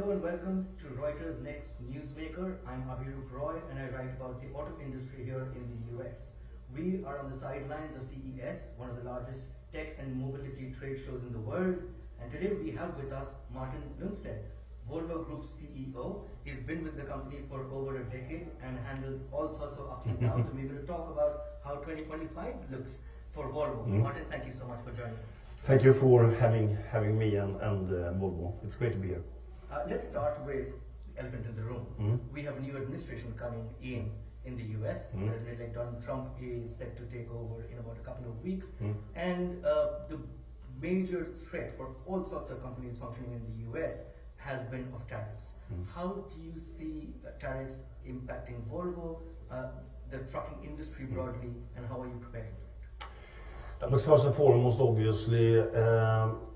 Hello and welcome to Reuters' Next Newsmaker. I'm Abhirup Roy and I write about the auto industry here in the US. We are on the sidelines of CES, one of the largest tech and mobility trade shows in the world. And today we have with us Martin Lundstedt, Volvo Group's CEO. He's been with the company for over a decade and handled all sorts of ups and downs. And we're going to talk about how 2025 looks for Volvo. Martin, thank you so much for joining us. Thank you for having me and Volvo. It's great to be here. Let's start with the elephant in the room. We have a new administration coming in the US. President-elect Donald Trump is set to take over in about a couple of weeks. And the major threat for all sorts of companies functioning in the US has been of tariffs. How do you see tariffs impacting Volvo, the trucking industry broadly, and how are you preparing for it? But first and foremost, obviously,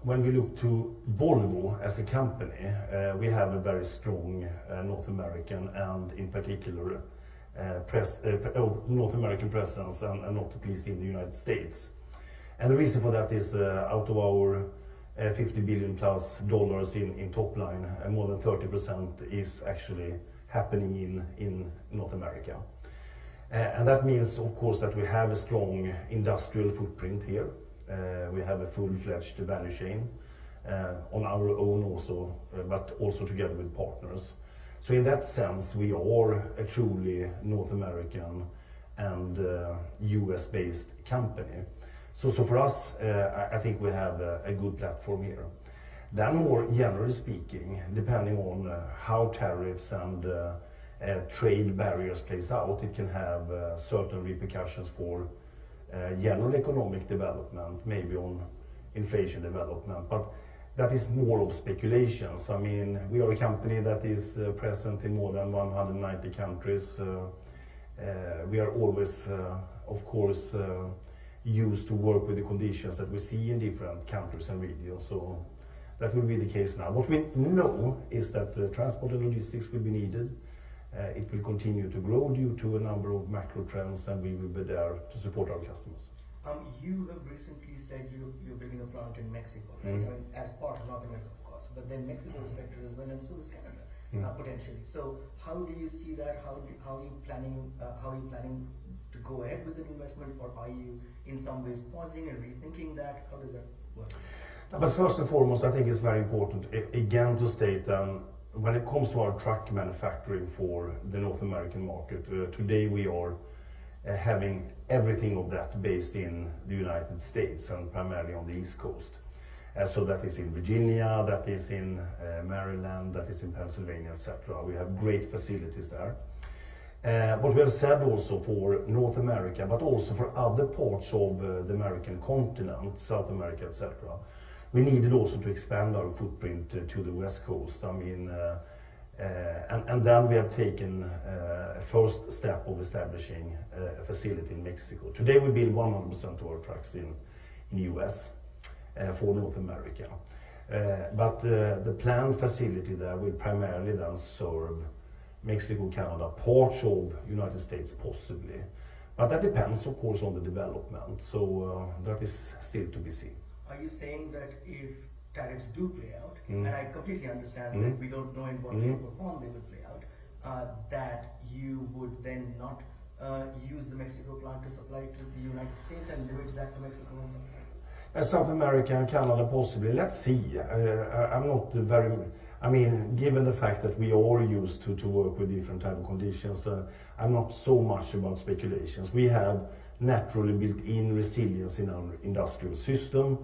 when we look to Volvo as a company, we have a very strong North American and in particular North American presence and not at least in the United States. And the reason for that is out of our $50 billion plus in top line, more than 30% is actually happening in North America. And that means, of course, that we have a strong industrial footprint here. We have a full-fledged value chain on our own also, but also together with partners. So in that sense, we are a truly North American and US-based company. So for us, I think we have a good platform here. Then more generally speaking, depending on how tariffs and trade barriers plays out, it can have certain repercussions for general economic development, maybe on inflation development, but that is more of speculations. I mean, we are a company that is present in more than 190 countries. We are always, of course, used to work with the conditions that we see in different countries and regions, so that will be the case now. What we know is that transport and logistics will be needed. It will continue to grow due to a number of macro trends, and we will be there to support our customers. You have recently said you're building a plant in Mexico, right? I mean, as part of North America, of course, but then Mexico is affected as well, and so is Canada, potentially. So, how do you see that? How are you planning to go ahead with the investment, or are you in some ways pausing and rethinking that? How does that work? But first and foremost, I think it's very important again to state when it comes to our truck manufacturing for the North American market, today we are having everything of that based in the United States and primarily on the East Coast. So that is in Virginia, that is in Maryland, that is in Pennsylvania, etc. We have great facilities there. What we have said also for North America, but also for other parts of the American continent, South America, etc., we needed also to expand our footprint to the West Coast. I mean, and then we have taken a first step of establishing a facility in Mexico. Today we build 100% of our trucks in the US for North America. But the planned facility there will primarily then serve Mexico, Canada, parts of United States possibly. But that depends, of course, on the development. So that is still to be seen. Are you saying that if tariffs do play out, and I completely understand that we don't know in what shape or form they will play out, that you would then not use the Mexico plant to supply to the United States and leverage that to Mexico and supply? South America and Canada possibly. Let's see. I'm not very... I mean, given the fact that we are used to work with different type of conditions, I'm not so much about speculations. We have naturally built-in resilience in our industrial system.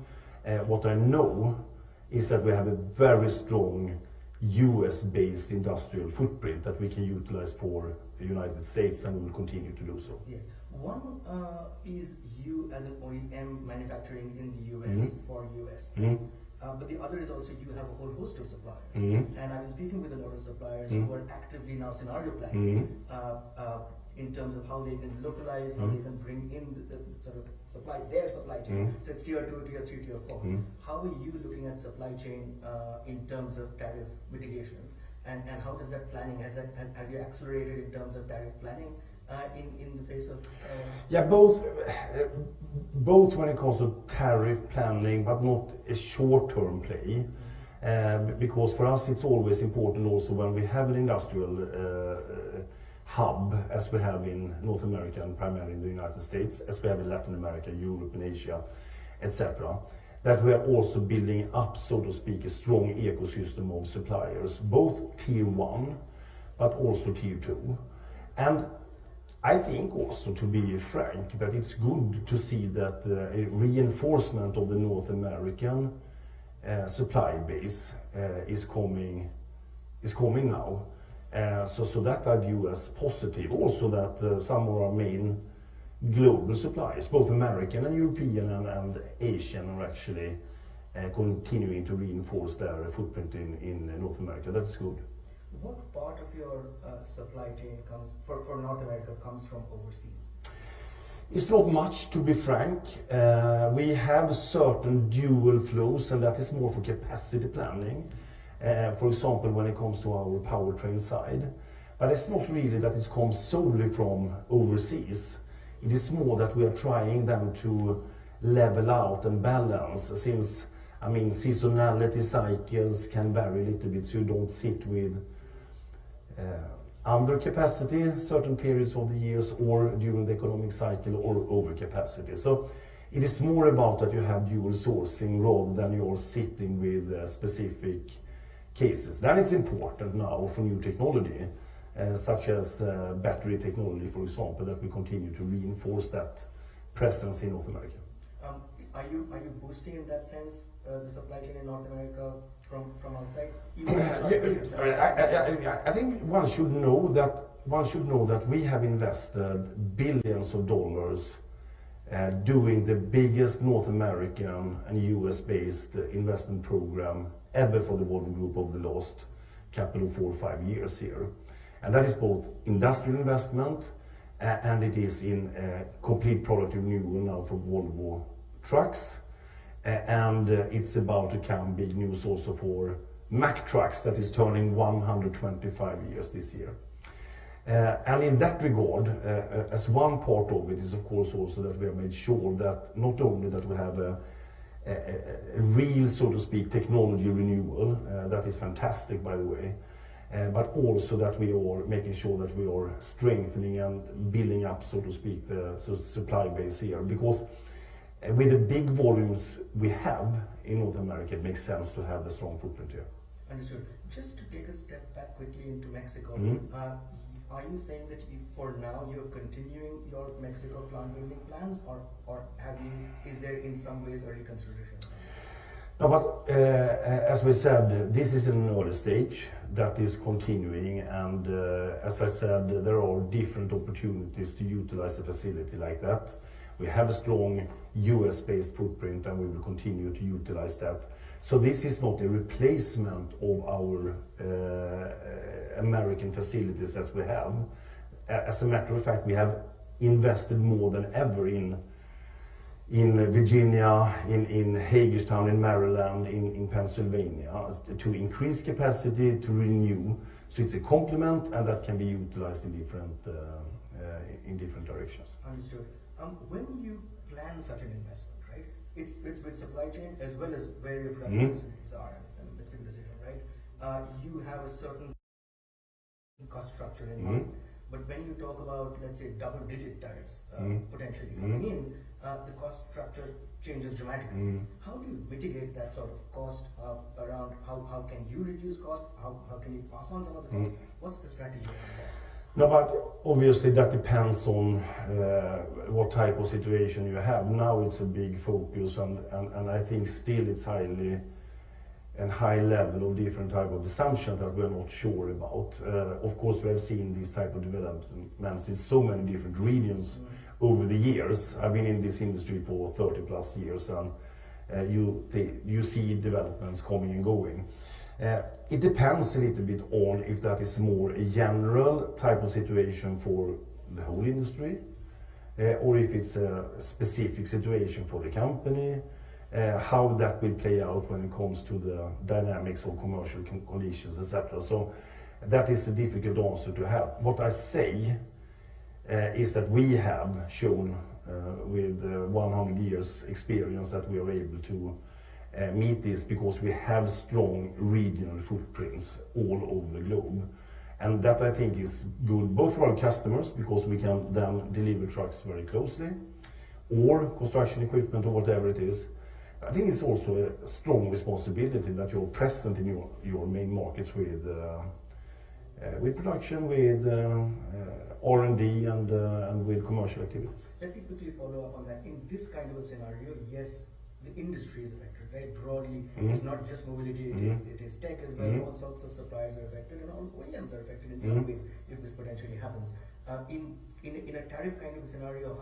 What I know is that we have a very strong US-based industrial footprint that we can utilize for the United States, and we will continue to do so. Yes. One is you as an OEM manufacturing in the US for US. But the other is also you have a whole host of suppliers. And I've been speaking with a lot of suppliers who are actively now scenario planning in terms of how they can localize, how they can bring in the sort of their supply chain. So it's tier 2, tier 3, tier 4. How are you looking at supply chain in terms of tariff mitigation? And how does that planning, have you accelerated in terms of tariff planning in the face of... Yeah, both when it comes to tariff planning, but not a short-term play. Because for us it's always important also when we have an industrial hub, as we have in North America and primarily in the United States, as we have in Latin America, Europe and Asia, etc., that we are also building up, so to speak, a strong ecosystem of suppliers, both tier 1 but also tier 2. And I think also, to be frank, that it's good to see that a reinforcement of the North American supply base is coming now. So that I view as positive. Also that some of our main global suppliers, both American and European and Asian, are actually continuing to reinforce their footprint in North America. That's good. What part of your supply chain comes for North America comes from overseas? It's not much, to be frank. We have certain dual flows, and that is more for capacity planning. For example, when it comes to our powertrain side. But it's not really that it comes solely from overseas. It is more that we are trying them to level out and balance, since, I mean, seasonality cycles can vary a little bit, so you don't sit with under capacity certain periods of the years, or during the economic cycle, or over capacity. So it is more about that you have dual sourcing rather than you're sitting with specific cases. Then it's important now for new technology, such as battery technology, for example, that we continue to reinforce that presence in North America. Are you boosting in that sense the supply chain in North America from outside? I think one should know that we have invested billions of dollars doing the biggest North American and US-based investment program ever for the Volvo Group over the last couple of 4 or 5 years here. And that is both industrial investment and it is in complete product renewal now for Volvo trucks. And it's about to come big news also for Mack trucks that is turning 125 years this year. And in that regard, as one part of it is of course also that we have made sure that not only that we have a real, so to speak, technology renewal, that is fantastic by the way, but also that we are making sure that we are strengthening and building up, so to speak, the supply base here. Because with the big volumes we have in North America, it makes sense to have a strong footprint here. Understood. Just to take a step back quickly into Mexico, are you saying that for now you're continuing your Mexico plant building plans, or is there in some ways early consideration? No, but as we said, this is an early stage that is continuing, and as I said, there are different opportunities to utilize a facility like that. We have a strong US-based footprint and we will continue to utilize that. So this is not a replacement of our American facilities as we have. As a matter of fact, we have invested more than ever in Virginia, in Hagerstown, in Maryland, in Pennsylvania, to increase capacity, to renew. So it's a complement, and that can be utilized in different directions. Understood. When you plan such an investment, right? It's with supply chain as well as where your production facilities are, and it's a decision, right? You have a certain cost structure in mind. But when you talk about, let's say, double-digit tariffs potentially coming in, the cost structure changes dramatically. How do you mitigate that sort of cost around? How can you reduce cost? How can you pass on some of the cost? What's the strategy around that? No, but obviously that depends on what type of situation you have. Now it's a big focus, and I think still it's high level of different type of assumptions that we're not sure about. Of course, we have seen these type of developments in so many different regions over the years. I've been in this industry for 30 plus years, and you see developments coming and going. It depends a little bit on if that is more a general type of situation for the whole industry, or if it's a specific situation for the company, how that will play out when it comes to the dynamics of commercial conditions, etc. So that is a difficult answer to have. What I say is that we have shown with 100 years experience that we are able to meet this because we have strong regional footprints all over the globe. And that I think is good both for our customers because we can then deliver trucks very closely, or construction equipment or whatever it is. I think it's also a strong responsibility that you're present in your main markets with production, with R&D and with commercial activities. Let me quickly follow up on that. In this kind of a scenario, yes, the industry is affected, right? Broadly, it's not just mobility, it is tech as well. All sorts of suppliers are affected, and all OEMs are affected in some ways if this potentially happens. In a tariff kind of a scenario,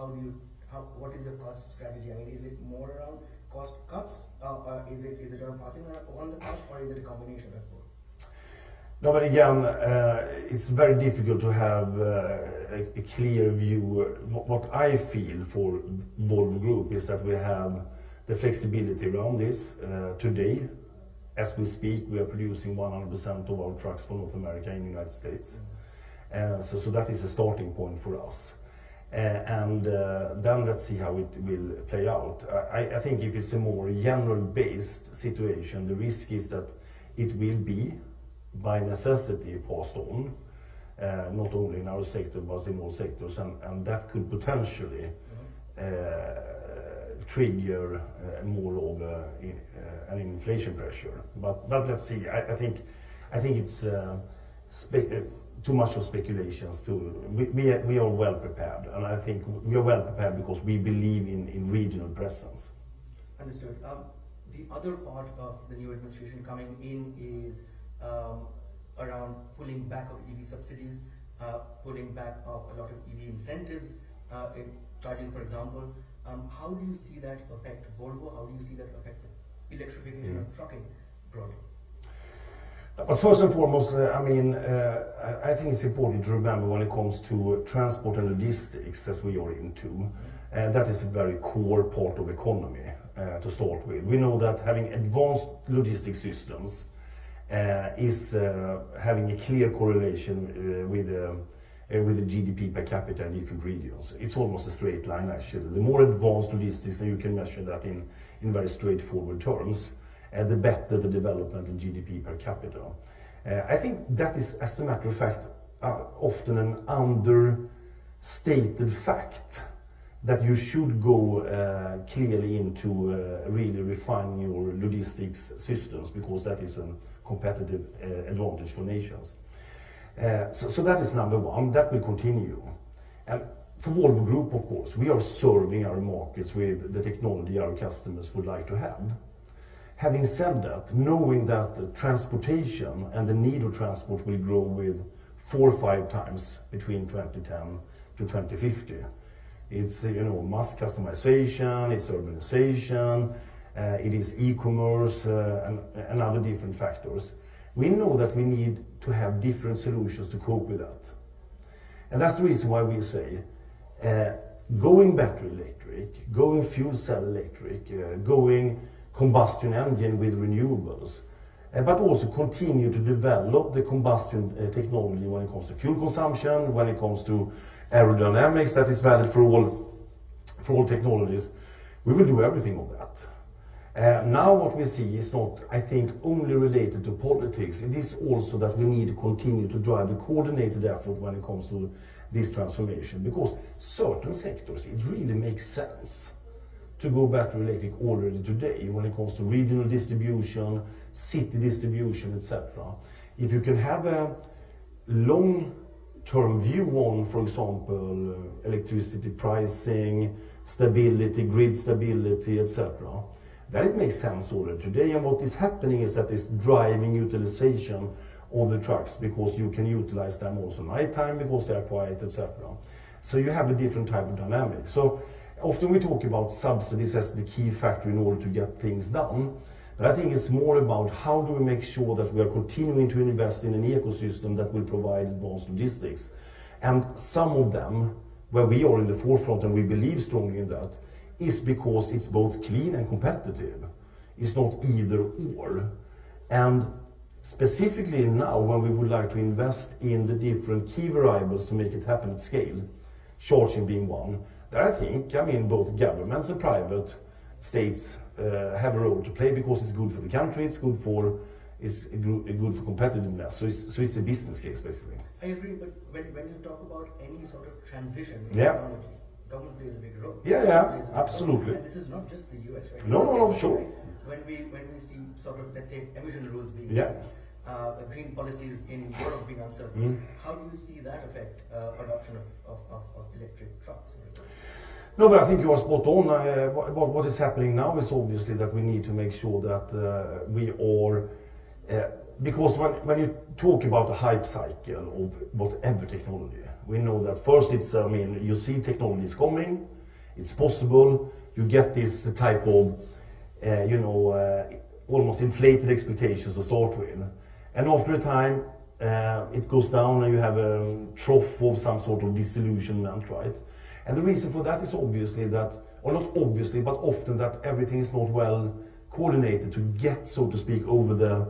what is your cost strategy? I mean, is it more around cost cuts? Is it around passing on the cost, or is it a combination of both? No, but again, it's very difficult to have a clear view. What I feel for Volvo Group is that we have the flexibility around this. Today, as we speak, we are producing 100% of our trucks for North America in the United States. So that is a starting point for us. And then let's see how it will play out. I think if it's a more general-based situation, the risk is that it will be, by necessity, passed on, not only in our sector but in all sectors, and that could potentially trigger more of an inflation pressure. But let's see. I think it's too much of speculations. We are well prepared, and I think we are well prepared because we believe in regional presence. Understood. The other part of the new administration coming in is around pulling back of EV subsidies, pulling back of a lot of EV incentives, in charging, for example. How do you see that affect Volvo? How do you see that affect the electrification of trucking broadly? But first and foremost, I think it's important to remember when it comes to transport and logistics, as we are into, that is a very core part of economy to start with. We know that having advanced logistics systems is having a clear correlation with the GDP per capita in different regions. It's almost a straight line, actually. The more advanced logistics, and you can measure that in very straightforward terms, the better the development in GDP per capita. I think that is, as a matter of fact, often an understated fact, that you should go clearly into really refining your logistics systems, because that is a competitive advantage for nations. So that is number one. That will continue. And for Volvo Group, of course, we are serving our markets with the technology our customers would like to have. Having said that, knowing that transportation and the need of transport will grow with 4 or 5 times between 2010 to 2050. It's mass customization, it's urbanization, it is e-commerce and other different factors. We know that we need to have different solutions to cope with that. And that's the reason why we say going battery electric, going fuel cell electric, going combustion engine with renewables, but also continue to develop the combustion technology when it comes to fuel consumption, when it comes to aerodynamics that is valid for all technologies. We will do everything of that. Now what we see is not, I think, only related to politics. It is also that we need to continue to drive a coordinated effort when it comes to this transformation, because certain sectors, it really makes sense to go battery electric already today when it comes to regional distribution, city distribution, etc. If you can have a long-term view on, for example, electricity pricing, stability, grid stability, etc., then it makes sense already today. And what is happening is that it's driving utilization of the trucks, because you can utilize them also nighttime because they are quiet, etc. So you have a different type of dynamic. So often we talk about subsidies as the key factor in order to get things done. But I think it's more about how do we make sure that we are continuing to invest in an ecosystem that will provide advanced logistics. And some of them, where we are in the forefront and we believe strongly in that, is because it's both clean and competitive. It's not either or. And specifically now, when we would like to invest in the different key variables to make it happen at scale, charging being one, there I think, both governments and private states have a role to play because it's good for the country, it's good for competitiveness. So it's a business case basically. I agree, but when you talk about any sort of transition in technology, government plays a big role. Absolutely. And this is not just the US, right? No, for sure. Right? When we see sort of, let's say, emission rules being changed, green policies in Europe being uncertain, how do you see that affect adoption of electric trucks? No, but I think you are spot on. What is happening now is obviously that we need to make sure that we are, because when you talk about the hype cycle of whatever technology, we know that first it's, you see technology is coming, it's possible, you get this type of, almost inflated expectations to start with. And after a time, it goes down and you have a trough of some sort of disillusionment, right? And the reason for that is obviously that, or not obviously, but often that everything is not well coordinated to get, so to speak, over the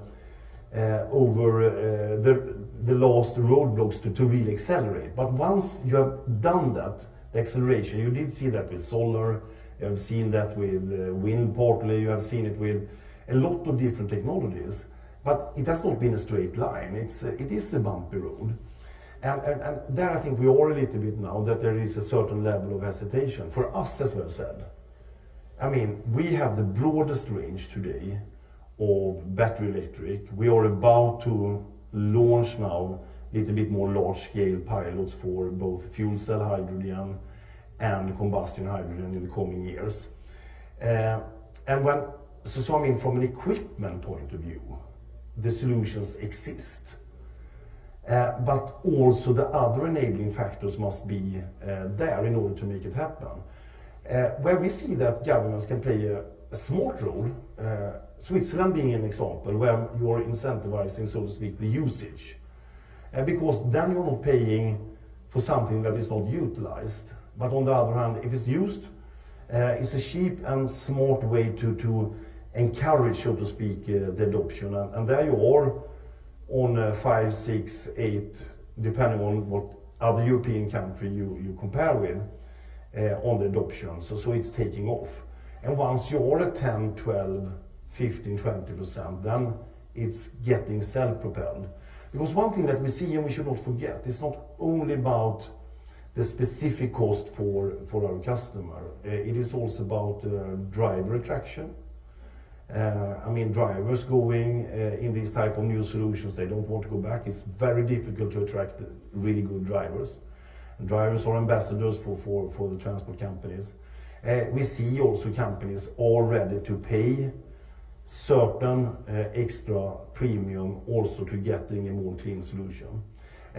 last roadblocks to really accelerate. But once you have done that, the acceleration, you did see that with solar, you have seen that with wind partly, you have seen it with a lot of different technologies. But it has not been a straight line, it is a bumpy road. And there I think we are a little bit now that there is a certain level of hesitation. For us, as we've said, we have the broadest range today of battery electric. We are about to launch now a little bit more large-scale pilots for both fuel cell hydrogen and combustion hydrogen in the coming years. From an equipment point of view, the solutions exist. But also the other enabling factors must be there in order to make it happen. Where we see that governments can play a smart role, Switzerland being an example, where you are incentivizing, so to speak, the usage. Because then you're not paying for something that is not utilized. But on the other hand, if it's used, it's a cheap and smart way to encourage, so to speak, the adoption. And there you are on 5, 6, 8, depending on what other European country you compare with, on the adoption. So it's taking off. And once you're at 10, 12, 15, 20%, then it's getting self-propelled. Because one thing that we see, and we should not forget, is not only about the specific cost for our customer. It is also about driver attraction. Drivers going in these type of new solutions, they don't want to go back. It's very difficult to attract really good drivers. And drivers are ambassadors for the transport companies. We see also companies are ready to pay certain extra premium also to getting a more clean solution.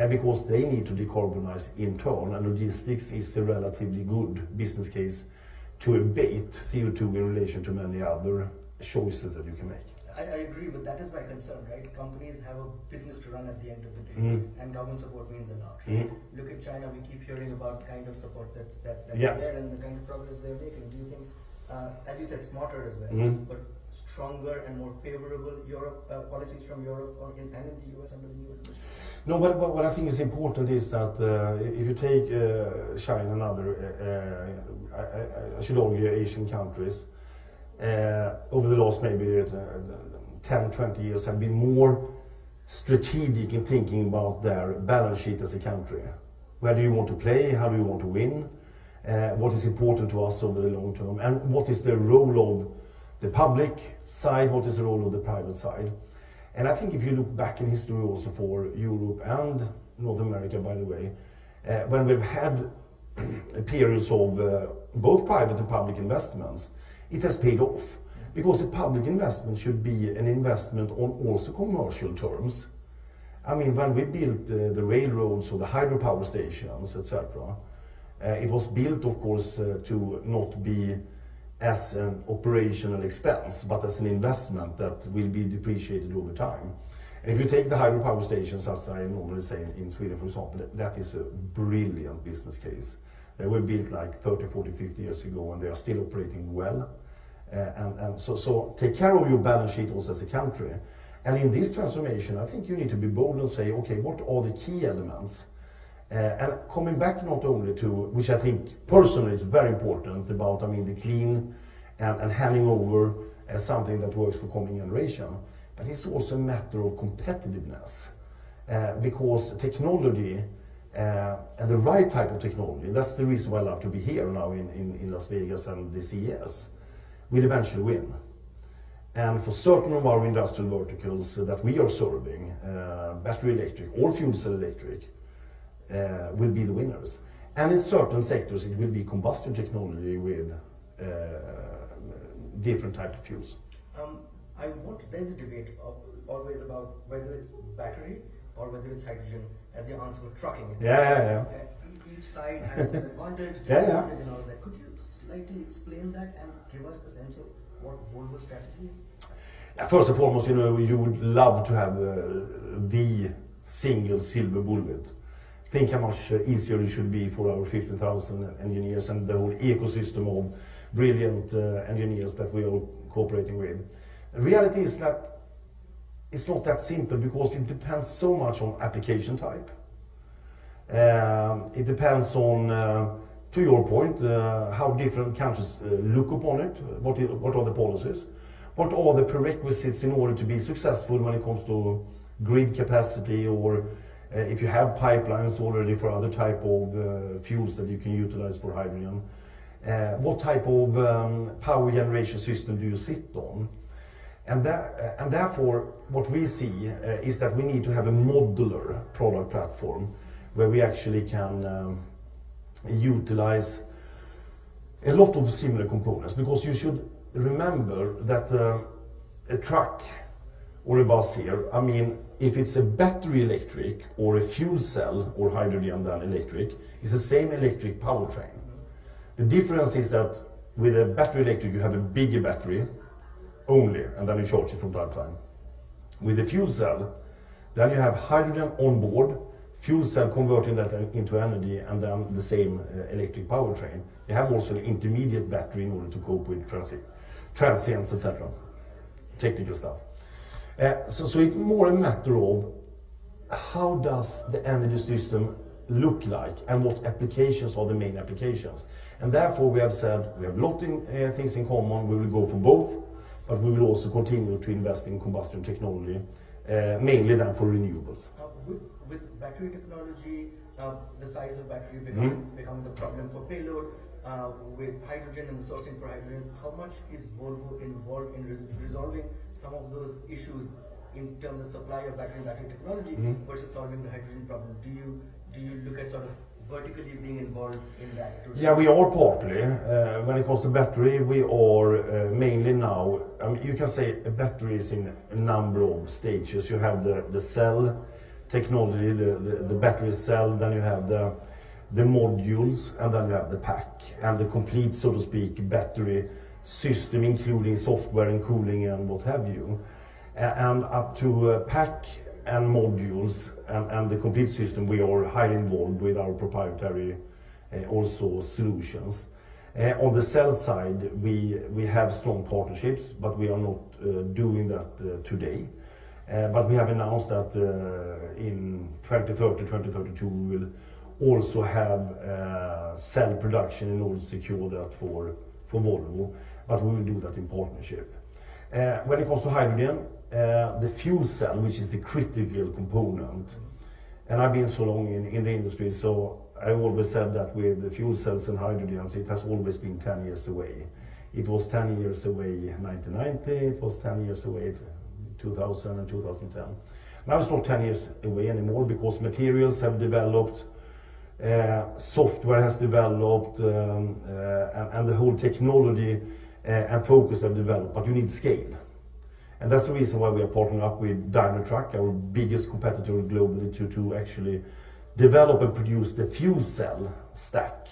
Because they need to decarbonize in turn, and logistics is a relatively good business case to abate CO2 in relation to many other choices that you can make. I agree, but that is my concern, right? Companies have a business to run at the end of the day, and government support means a lot. Look at China, we keep hearing about the kind of support that is there and the kind of progress they're making. Do you think, as you said, smarter as well, but stronger and more favorable policies from Europe and in the US under the new administration? No, but what I think is important is that if you take China and other, I should argue, Asian countries, over the last maybe 10, 20 years have been more strategic in thinking about their balance sheet as a country. Where do you want to play? How do you want to win? What is important to us over the long term? And what is the role of the public side? What is the role of the private side? And I think if you look back in history also for Europe and North America, by the way, when we've had periods of both private and public investments, it has paid off. Because a public investment should be an investment on also commercial terms. When we built the railroads or the hydropower stations, etc., it was built, of course, to not be as an operational expense, but as an investment that will be depreciated over time. And if you take the hydropower stations, as I normally say in Sweden, for example, that is a brilliant business case. They were built like 30, 40, 50 years ago, and they are still operating well. So take care of your balance sheet also as a country. And in this transformation, I think you need to be bold and say, okay, what are the key elements? And coming back not only to, which I think personally is very important, about the clean and handing over something that works for coming generation. But it's also a matter of competitiveness, because technology and the right type of technology, that's the reason why I love to be here now in Las Vegas and the CES, will eventually win. And for certain of our industrial verticals that we are serving, battery electric or fuel cell electric will be the winners. And in certain sectors it will be combustion technology with different type of fuels. There's a debate always about whether it's battery or whether it's hydrogen as the answer for trucking. Each side has an advantage, disadvantage and all that. Could you slightly explain that and give us a sense of what Volvo's strategy is? First and foremost, you would love to have the single silver bullet. Think how much easier it should be for our 50,000 engineers and the whole ecosystem of brilliant engineers that we are cooperating with. The reality is that it's not that simple, because it depends so much on application type. It depends on, to your point, how different countries look upon it, what are the policies, what are the prerequisites in order to be successful when it comes to grid capacity, or if you have pipelines already for other type of fuels that you can utilize for hydrogen. What type of power generation system do you sit on? And therefore, what we see is that we need to have a modular product platform where we actually can utilize a lot of similar components. Because you should remember that a truck or a bus here, I mean, if it's a battery electric or a fuel cell or hydrogen then electric, it's the same electric powertrain. The difference is that with a battery electric you have a bigger battery only, and then you charge it from time to time. With a fuel cell, then you have hydrogen on board, fuel cell converting that into energy, and then the same electric powertrain. You have also an intermediate battery in order to cope with transients, etc. Technical stuff. So it's more a matter of how does the energy system look like and what applications are the main applications. And therefore we have said we have a lot of things in common, we will go for both. But we will also continue to invest in combustion technology, mainly then for renewables. With battery technology, the size of battery becoming the problem for payload, with hydrogen and the sourcing for hydrogen, how much is Volvo involved in resolving some of those issues in terms of supply of battery and battery technology versus solving the hydrogen problem? Do you look at sort of vertically being involved in that? Yeah, we are partly. When it comes to battery, we are mainly now, you can say a battery is in a number of stages. You have the cell technology, the battery cell, then you have the modules, and then you have the pack, and the complete, so to speak, battery system, including software and cooling and what have you. And up to pack and modules and the complete system, we are highly involved with our proprietary also solutions. On the cell side, we have strong partnerships, but we are not doing that today. But we have announced that in 2030, 2032, we will also have cell production in order to secure that for Volvo, but we will do that in partnership. When it comes to hydrogen, the fuel cell, which is the critical component, and I've been so long in the industry, so I've always said that with the fuel cells and hydrogens, it has always been 10 years away. It was 10 years away in 1990, it was 10 years away in 2000 and 2010. Now it's not 10 years away anymore, because materials have developed, software has developed, and the whole technology and focus have developed, but you need scale. And that's the reason why we are partnering up with Daimler Truck, our biggest competitor globally, to actually develop and produce the fuel cell stack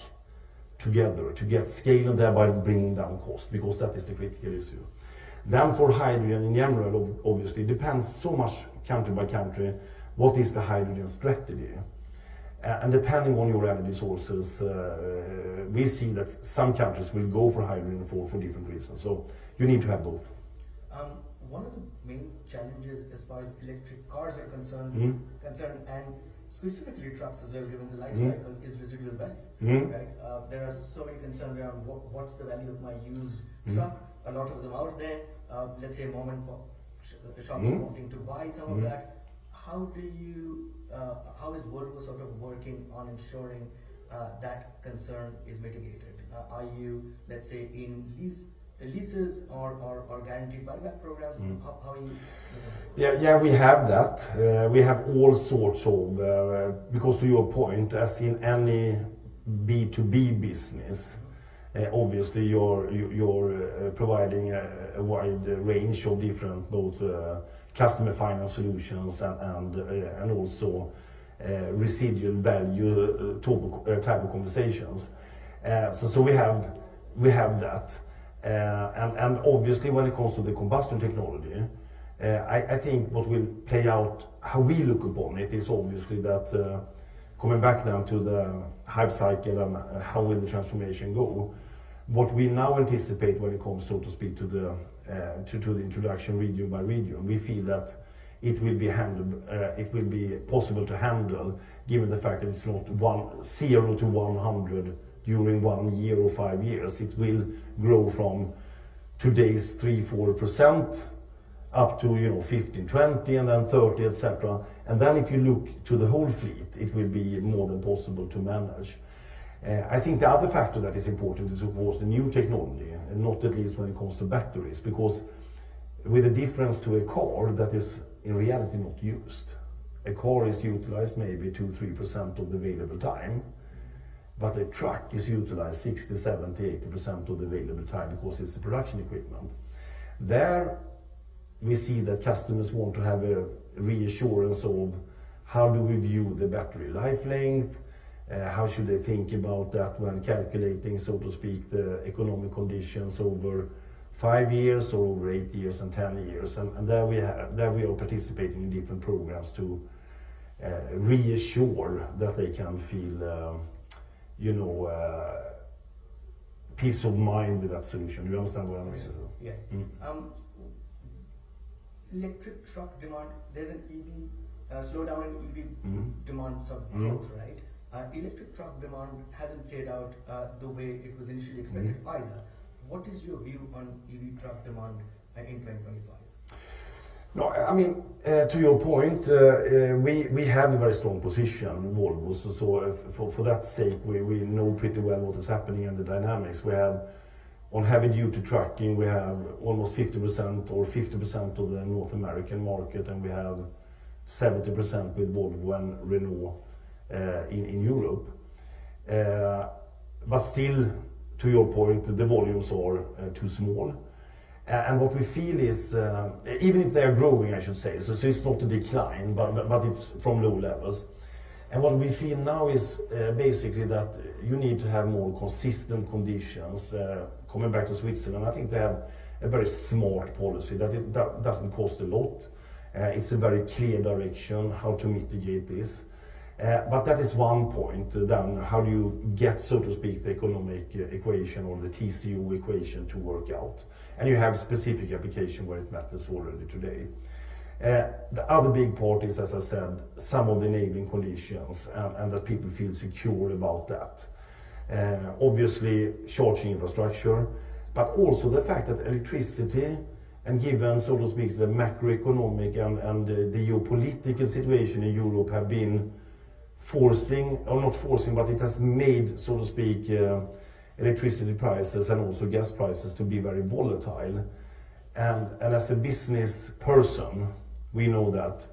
together to get scale and thereby bringing down cost, because that is the critical issue. Then for hydrogen in general, obviously, it depends so much country by country, what is the hydrogen strategy? And depending on your energy sources, we see that some countries will go for hydrogen for different reasons. So you need to have both. One of the main challenges as far as electric cars are concerned, and specifically trucks as well, given the life cycle, is residual value. Right? There are so many concerns around what's the value of my used truck. A lot of them out there. Let's say mom and pop shops wanting to buy some of that. How is Volvo sort of working on ensuring that concern is mitigated? Are you, let's say, in leases or guaranteed buyback programs? How are you? Yeah, we have that. We have all sorts of, because to your point, as in any B2B business, obviously you're providing a wide range of different both customer finance solutions and also residual value type of conversations. So we have that. And obviously when it comes to the combustion technology, I think what will play out, how we look upon it, is obviously that coming back then to the hype cycle and how will the transformation go. What we now anticipate when it comes, so to speak, to the introduction region by region, we feel that it will be handled. It will be possible to handle, given the fact that it's not 0 to 100 during 1 year or 5 years. It will grow from today's 3-4% up to 15, 20, and then 30, etc. And then if you look to the whole fleet, it will be more than possible to manage. I think the other factor that is important is, of course, the new technology, and not at least when it comes to batteries, because with a difference to a car that is in reality not used. A car is utilized maybe 2-3% of the available time, but a truck is utilized 60, 70, 80% of the available time because it's the production equipment. There we see that customers want to have a reassurance of how do we view the battery life length, how should they think about that when calculating, so to speak, the economic conditions over 5 years or over 8 years and 10 years. And there we are participating in different programs to reassure that they can feel, peace of mind with that solution. Do you understand what I mean? Yes. Electric truck demand, there's an EV slowdown in EV demand sort of growth, right? Electric truck demand hasn't played out the way it was initially expected either. What is your view on EV truck demand in 2025? No, I mean, to your point, we have a very strong position, Volvo, so for that sake, we know pretty well what is happening and the dynamics. We have, on heavy-duty trucking, we have almost 50% or 50% of the North American market, and we have 70% with Volvo and Renault in Europe. But still, to your point, the volumes are too small. And what we feel is, even if they are growing, I should say, so it's not a decline, but it's from low levels. And what we feel now is basically that you need to have more consistent conditions. Coming back to Switzerland, I think they have a very smart policy that it doesn't cost a lot. It's a very clear direction how to mitigate this. But that is one point. Then how do you get, so to speak, the economic equation or the TCO equation to work out? And you have specific application where it matters already today. The other big part is, as I said, some of the enabling conditions and that people feel secure about that. Obviously, charging infrastructure, but also the fact that electricity, and given, so to speak, the macroeconomic and the geopolitical situation in Europe have been forcing, or not forcing, but it has made, so to speak, electricity prices and also gas prices to be very volatile. And as a business person, we know that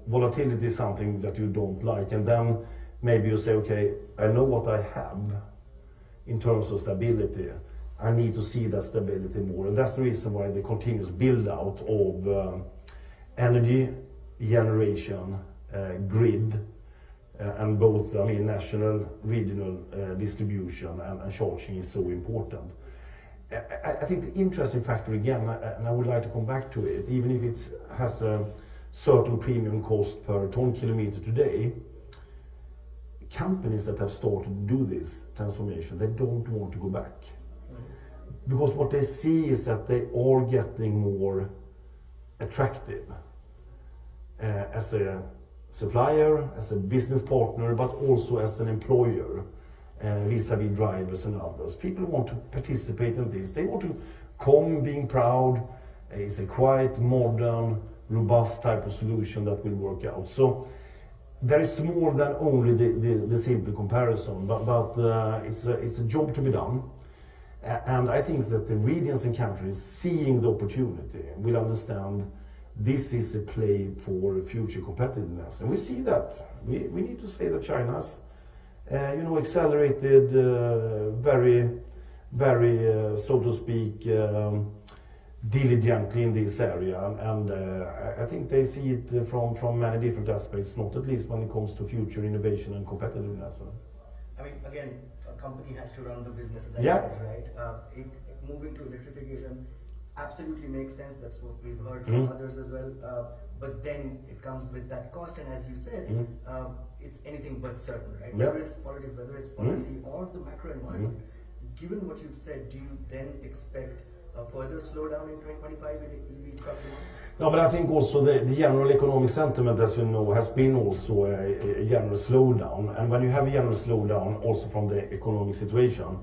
volatility is something that you don't like. And then maybe you say, okay, I know what I have in terms of stability. I need to see that stability more. And that's the reason why the continuous build out of energy generation, grid, and both, I mean, national, regional distribution and charging is so important. I think the interesting factor again, and I would like to come back to it, even if it has a certain premium cost per ton kilometer today, companies that have started to do this transformation, they don't want to go back. Because what they see is that they are getting more attractive as a supplier, as a business partner, but also as an employer, vis-à-vis drivers and others. People want to participate in this. They want to come being proud. It's a quite modern, robust type of solution that will work out. So there is more than only the simple comparison, but it's a job to be done. And I think that the regions and countries seeing the opportunity will understand this is a play for future competitiveness. And we see that. We need to say that China's accelerated very, so to speak, diligently in this area. And I think they see it from many different aspects, not at least when it comes to future innovation and competitiveness. I mean, again, a company has to run the business, as I Yeah. said, right? Moving to electrification absolutely makes sense. That's what we've heard from others as well. But then it comes with that cost, and as you said, it's anything but certain, right? Yeah. Whether it's politics, whether it's policy, or the macro environment. Given what you've said, do you then expect a further slowdown in 2025 in EV truck demand? No, but I think also the general economic sentiment, as you know, has been also a general slowdown. And when you have a general slowdown also from the economic situation,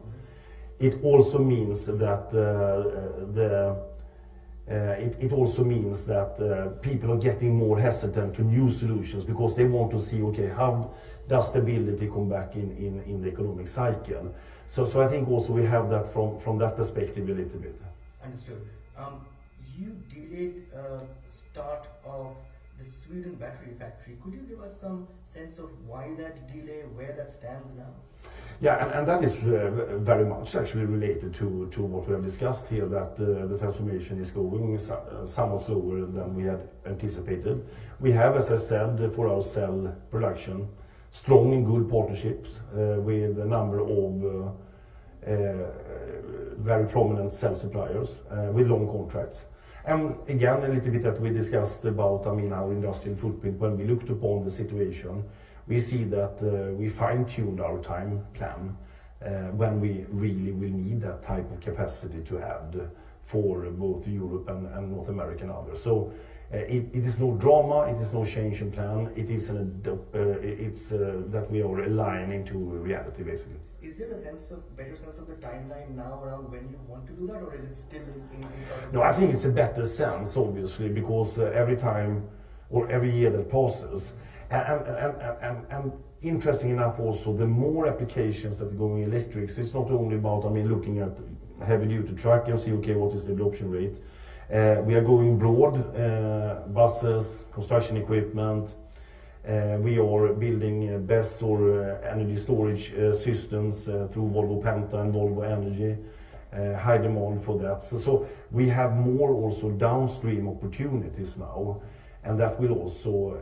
it also means that people are getting more hesitant to new solutions because they want to see, okay, how does stability come back in the economic cycle? So I think also we have that from that perspective a little bit. Understood. You delayed start of the Sweden battery factory. Could you give us some sense of why that delay, where that stands now? Yeah, and that is very much actually related to what we have discussed here, that the transformation is going somewhat slower than we had anticipated. We have, as I said, for our cell production, strong and good partnerships with a number of very prominent cell suppliers with long contracts. And again, a little bit that we discussed about, our industrial footprint. When we looked upon the situation, we see that we fine-tuned our time plan when we really will need that type of capacity to add for both Europe and North America and others. So it is no drama, it is no change in plan, it is that we are aligning to reality, basically. Is there a better sense of the timeline now around when you want to do that, or is it still in sort of... No, I think it's a better sense, obviously, because every time or every year that passes, and interesting enough also, the more applications that are going electric, so it's not only about, looking at heavy-duty truck and see, okay, what is the adoption rate. We are going broad, buses, construction equipment. We are building BESS or energy storage systems through Volvo Penta and Volvo Energy. High demand for that. So we have more also downstream opportunities now, and that will also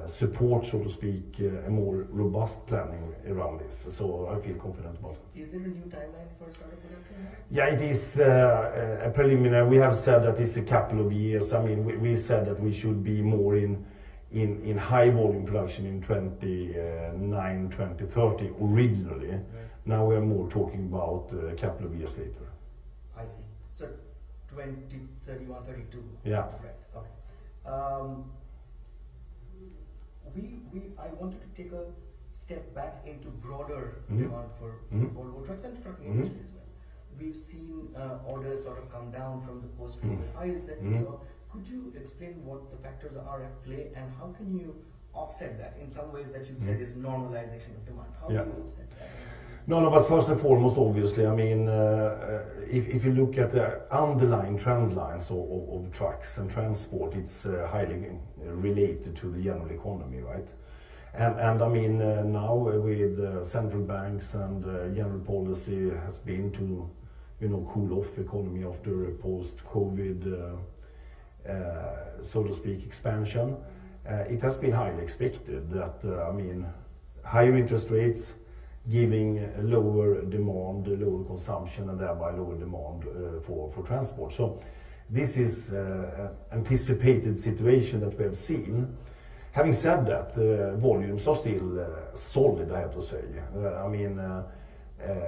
support, so to speak, a more robust planning around this. So I feel confident about it. Is there a new timeline for start of production? Yeah, it is a preliminary. We have said that it's a couple of years. We said that we should be more in high volume production in 29, 2030 originally. Right. Now we are more talking about a couple of years later. I see. So 2031, 32. Yeah. Right. Okay. I wanted to take a step back into broader demand for Volvo trucks and the trucking industry as well. We've seen orders sort of come down from the post-COVID highs that we saw. Could you explain what the factors are at play and how can you offset that in some ways that you said is normalization of demand? How do you offset that? No, but first and foremost, obviously, if you look at the underlying trend lines of trucks and transport, it's highly related to the general economy, right? And now with central banks and general policy has been to, cool off economy after post-COVID, so to speak, expansion. It has been highly expected that, higher interest rates giving lower demand, lower consumption, and thereby lower demand for transport. So this is an anticipated situation that we have seen. Having said that, volumes are still solid, I have to say.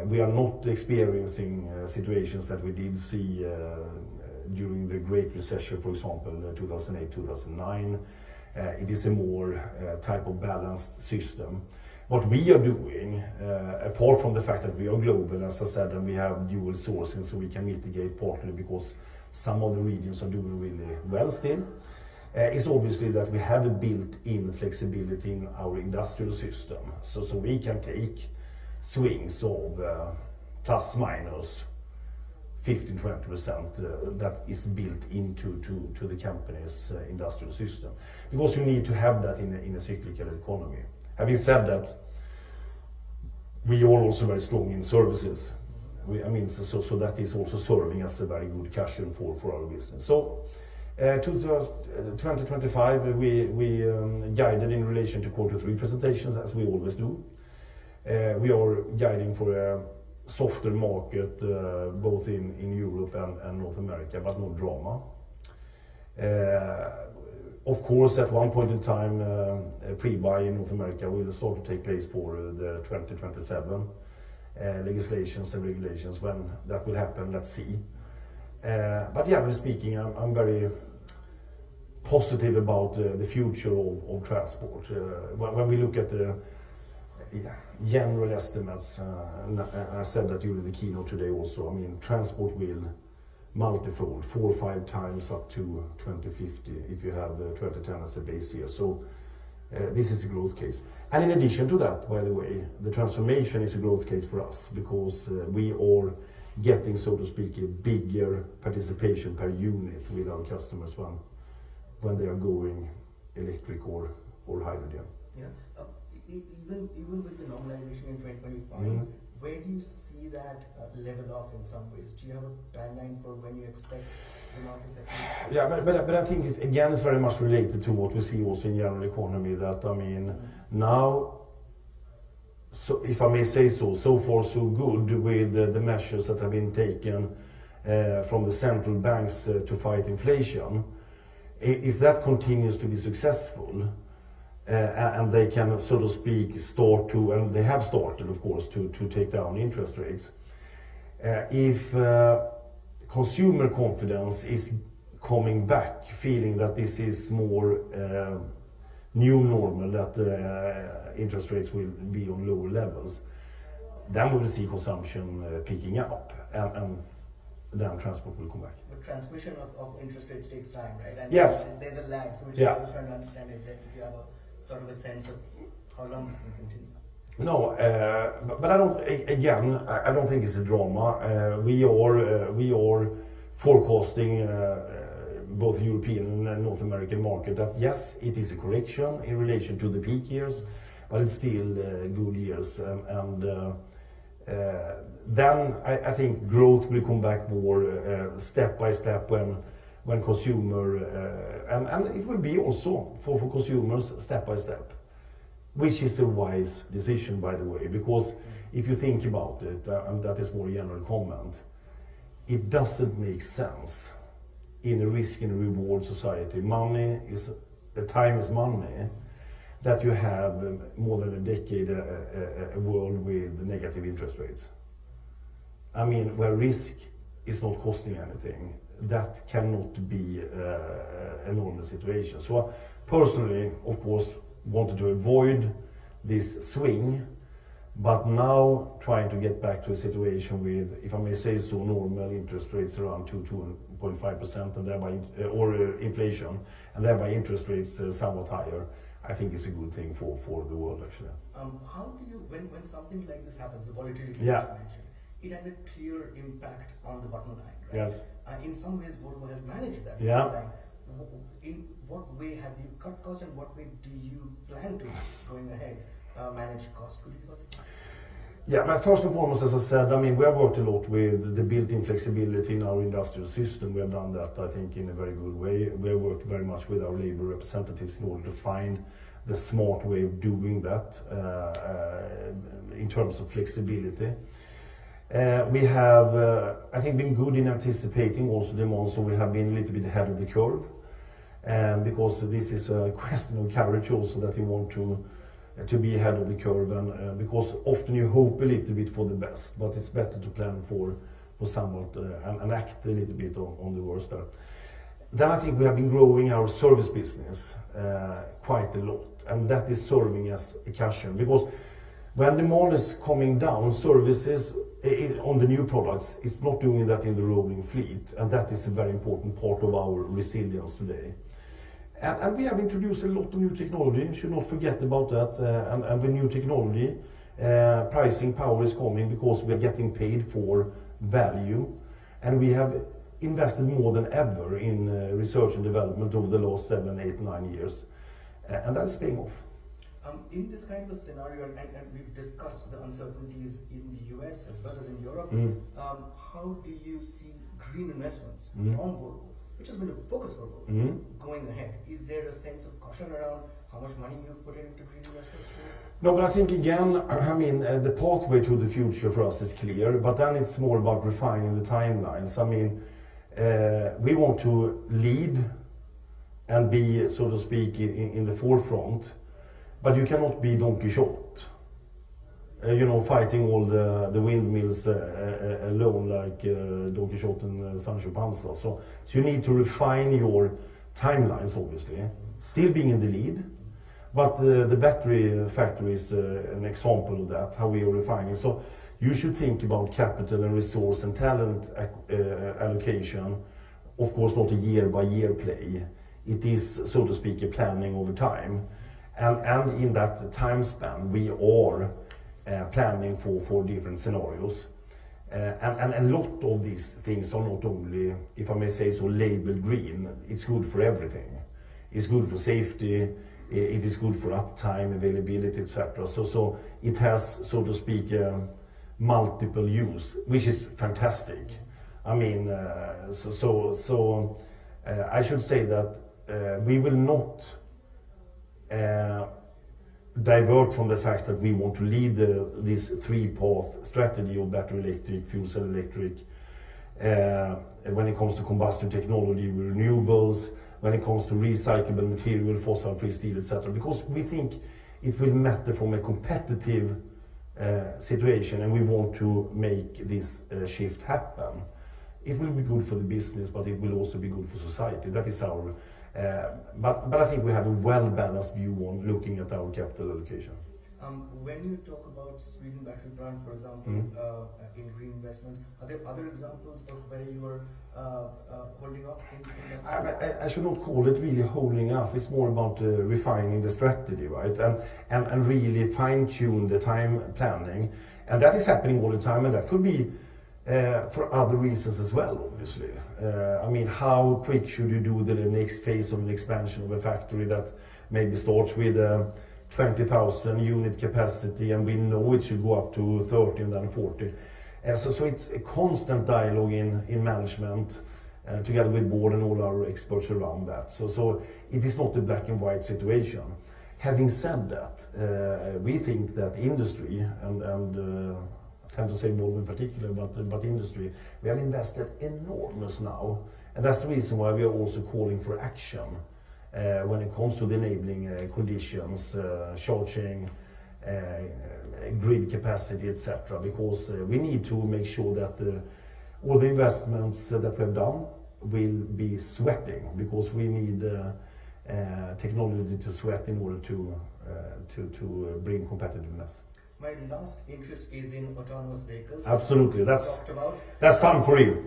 We are not experiencing situations that we did see during the Great Recession, for example, 2008, 2009. It is a more type of balanced system. What we are doing, apart from the fact that we are global, as I said, and we have dual sourcing, so we can mitigate partly because some of the regions are doing really well still, is obviously that we have a built-in flexibility in our industrial system. So we can take swings of plus minus 15-20% that is built into the company's industrial system. Because you need to have that in a cyclical economy. Having said that, we are also very strong in services. So that is also serving as a very good cushion for our business. So 2025, we guided in relation to Q3 presentations, as we always do. We are guiding for a softer market, both in Europe and North America, but no drama. Of course, at one point in time, pre-buy in North America will start to take place for the 2027 legislations and regulations. When that will happen, let's see. But generally speaking, I'm very positive about the future of transport. When we look at the general estimates, and I said that during the keynote today also, transport will multifold 4 or 5 times up to 2050 if you have 2010 as a base year. So this is a growth case. And in addition to that, by the way, the transformation is a growth case for us because we are getting, so to speak, a bigger participation per unit with our customers when they are going electric or hydrogen. Yeah. Even with the normalization in 2025, where do you see that level off in some ways? Do you have a timeline for when you expect demand to settle? Yeah, but I think it's very much related to what we see also in general economy. That now, so if I may say so far so good with the measures that have been taken from the central banks to fight inflation. If that continues to be successful. And they can, so to speak, start to, and they have started, of course, to take down interest rates. If consumer confidence is coming back, feeling that this is more new normal, that interest rates will be on lower levels, then we will see consumption picking up, and then transport will come back. But transmission of interest rates takes time, right? And yes. There's a lag, so which I was trying to understand it, that if you have a sort of a sense of how long this can continue. No, but I don't think it's a drama. We are forecasting both European and North American market that yes, it is a correction in relation to the peak years, but it's still good years. Then I think growth will come back more step by step when consumer, and it will be also for consumers step by step, which is a wise decision, by the way, because if you think about it, and that is more a general comment, it doesn't make sense in a risk and reward society. Time is money, that you have more than a decade a world with negative interest rates. Where risk is not costing anything, that cannot be a normal situation. So personally, of course, wanted to avoid this swing, but now trying to get back to a situation with, if I may say so, normal interest rates around 2.5% and thereby, or inflation, and thereby interest rates somewhat higher, I think is a good thing for the world actually. How do you, when something like this happens, the volatility you mentioned, it has a clear impact on the bottom line, right? Yes. In some ways, Volvo has managed that. Yeah. Line. In what way have you cut costs, and what way do you plan to, going ahead, manage costs? Could you give us a sense? Yeah, but first and foremost, as I said, we have worked a lot with the built-in flexibility in our industrial system. We have done that, I think, in a very good way. We have worked very much with our labor representatives in order to find the smart way of doing that in terms of flexibility. We have, I think, been good in anticipating also demand, so we have been a little bit ahead of the curve. Because this is a question of courage also, that you want to be ahead of the curve, and because often you hope a little bit for the best, but it's better to plan for somewhat and act a little bit on the worst there. Then I think we have been growing our service business quite a lot, and that is serving as a cushion, because when demand is coming down, services on the new products, it's not doing that in the rolling fleet, and that is a very important part of our resilience today. And we have introduced a lot of new technology, should not forget about that, and with new technology, pricing power is coming because we are getting paid for value, and we have invested more than ever in research and development over the last 7, 8, 9 years, and that is paying off. In this kind of a scenario, and we've discussed the uncertainties in the US as well as in Europe, how do you see green investments from Volvo, which has been a focus for Volvo, going ahead? Is there a sense of caution around how much money you put into green investments? No, but I think again, I mean, the pathway to the future for us is clear, but then it's more about refining the timelines. I mean, we want to lead and be, so to speak, in the forefront, but you cannot be Don Quixote, fighting all the windmills alone like Don Quixote and Sancho Panza. So you need to refine your timelines, obviously, still being in the lead, but the battery factory is an example of that, how we are refining. So you should think about capital and resource and talent allocation, of course not a year-by-year play. It is, so to speak, a planning over time. And in that time span, we are planning for different scenarios. And a lot of these things are not only, if I may say so, labeled green. It's good for everything. It's good for safety, it is good for uptime, availability, etc. So it has, so to speak, multiple use, which is fantastic. I mean, I should say that we will not divert from the fact that we want to lead this three-path strategy of battery electric, fuel cell electric, when it comes to combustion technology, renewables, when it comes to recyclable material, fossil-free steel, etc. Because we think it will matter from a competitive situation, and we want to make this shift happen. It will be good for the business, but it will also be good for society. That is our... but I think we have a well-balanced view on looking at our capital allocation. When you talk about Sweden battery plant, for example, in green investments, are there other examples of where you are holding off in that? I should not call it really holding off. It's more about refining the strategy, right? And really fine-tune the time planning. And that is happening all the time, and that could be for other reasons as well, obviously. I mean, how quick should you do the next phase of an expansion of a factory that maybe starts with 20,000 unit capacity, and we know it should go up to 30 and then 40. So it's a constant dialogue in management, together with board and all our experts around that. So it is not a black and white situation. Having said that, we think that industry, and I tend to say Volvo in particular, but industry, we have invested enormous now, and that's the reason why we are also calling for action when it comes to the enabling conditions, charging, grid capacity, etc. Because we need to make sure that all the investments that we have done will be sweating, because we need technology to sweat in order to bring competitiveness. My last interest is in autonomous vehicles. Absolutely, that's fun for you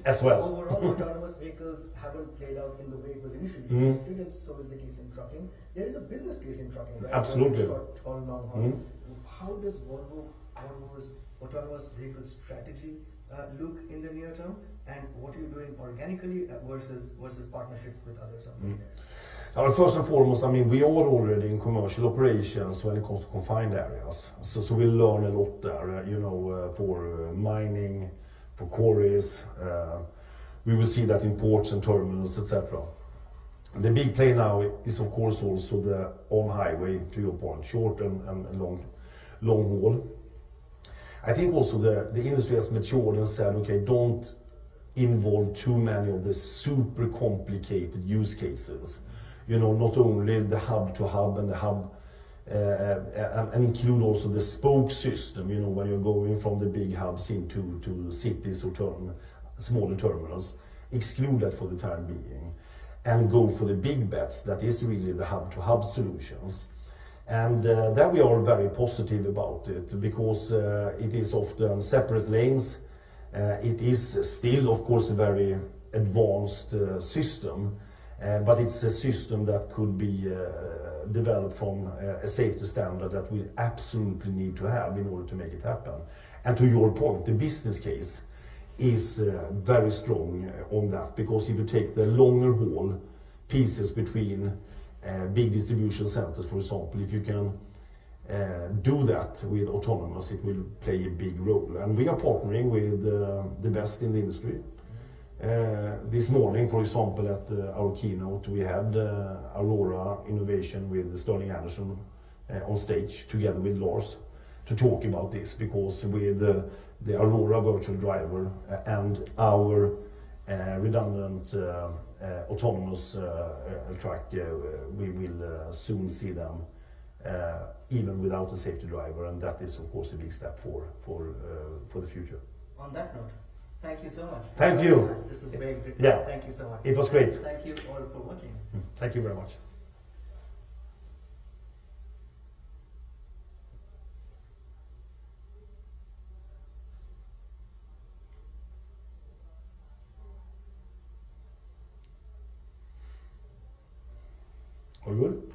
as well. Overall, autonomous vehicles haven't played out in the way it was initially expected, and so is the case in trucking. There is a business case in trucking, right? Absolutely. Short, tall, long haul. How does Volvo's autonomous vehicle strategy look in the near term, and what are you doing organically versus partnerships with others out there? First and foremost, I mean, we are already in commercial operations when it comes to confined areas. So we learn a lot there, for mining, for quarries. We will see that in ports and terminals, etc. The big play now is, of course, also the on-highway, to your point, short and long haul. I think also the industry has matured and said, okay, don't involve too many of the super complicated use cases. Not only the hub to hub and the hub, and include also the spoke system, when you're going from the big hubs into cities or smaller terminals. exclude that for the time being and go for the big bets that is really the hub-to-hub solutions. And there we are very positive about it, because it is often separate lanes. It is still, of course, a very advanced system, but it's a system that could be developed from a safety standard that we absolutely need to have in order to make it happen. And to your point, the business case is very strong on that, because if you take the longer haul pieces between big distribution centers, for example, if you can do that with autonomous, it will play a big role. And we are partnering with the best in the industry. This morning, for example, at our keynote, we had Aurora Innovation with Sterling Anderson on stage together with Lars to talk about this, because with the Aurora virtual driver and our redundant autonomous truck, we will soon see them even without a safety driver, and that is of course a big step for the future. On that note, thank you so much. Thank you. This was very great. Yeah. Thank you so much. It was great. Thank you all for watching. Thank you very much. All good?